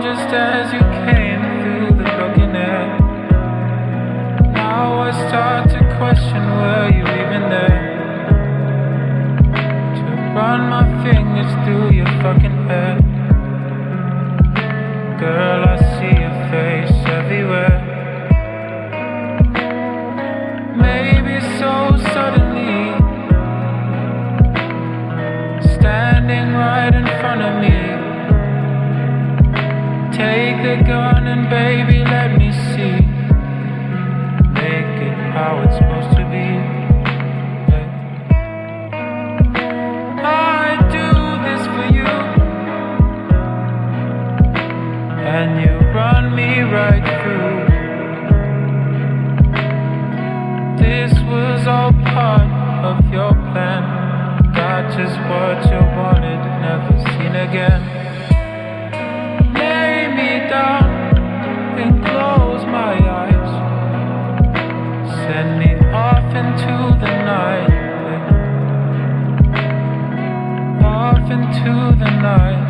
just as you came through the broken air. Now I start to question, were you even there? To run my fingers through your fucking hair. Girl, I see your face everywhere. Maybe so suddenly, standing right in front of me. Take the gun and baby, let me see. Make it how it's supposed to be. I do this for you, and you run me right through. This was all part of your plan. Got just what you wanted, never seen again. Lay me down and close my eyes. Send me off into the night. Off into the night.